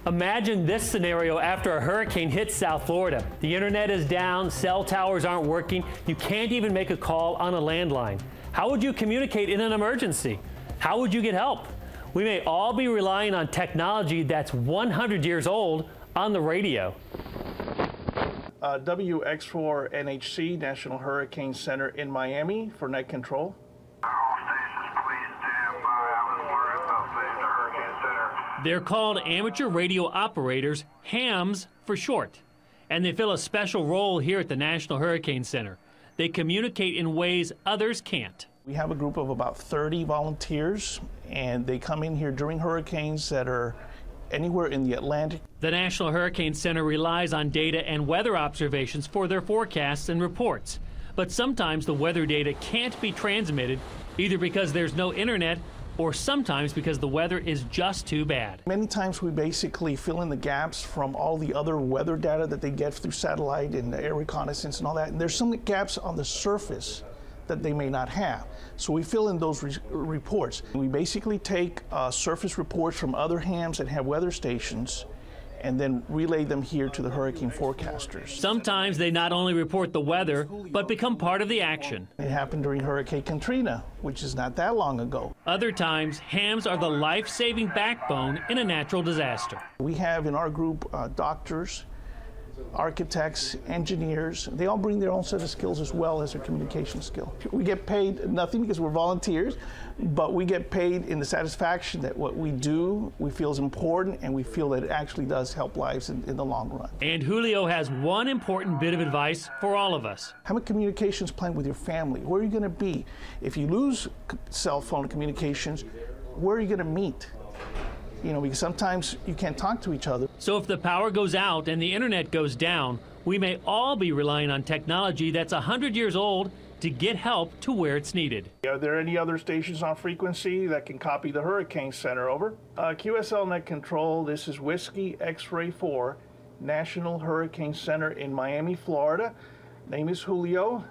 Imagine this scenario after a hurricane hits South Florida. The internet is down, cell towers aren't working, you can't even make a call on a landline. How would you communicate in an emergency? How would you get help? We may all be relying on technology that's 100 years old on the radio. WX4NHC National Hurricane Center in Miami for net control. They're called amateur radio operators, hams for short, and they fill a special role here at the National Hurricane Center. They communicate in ways others can't. We have a group of about 30 volunteers, and they come in here during hurricanes that are anywhere in the Atlantic. The National Hurricane Center relies on data and weather observations for their forecasts and reports. But sometimes the weather data can't be transmitted, either because there's no internet or sometimes because the weather is just too bad. Many times we basically fill in the gaps from all the other weather data that they get through satellite and air reconnaissance and all that. And there's some gaps on the surface that they may not have. So we fill in those reports. We basically take surface reports from other hams that have weather stations and then relay them here to the hurricane forecasters. Sometimes they not only report the weather, but become part of the action. It happened during Hurricane Katrina, which is not that long ago. Other times, hams are the life-saving backbone in a natural disaster. We have in our group doctors, architects, engineers. They all bring their own set of skills as well as their communication skill. We get paid nothing because we're volunteers, but we get paid in the satisfaction that what we do, we feel is important, and we feel that it actually does help lives in the long run. And Julio has one important bit of advice for all of us. Have a communications plan with your family. Where are you going to be? If you lose cell phone communications, where are you going to meet? You know, because sometimes you can't talk to each other. So if the power goes out and the internet goes down, we may all be relying on technology that's 100 years old to get help to where it's needed. Are there any other stations on frequency that can copy the Hurricane Center? Over. QSL Net Control, this is Whiskey X-Ray 4, National Hurricane Center in Miami, Florida. Name is Julio.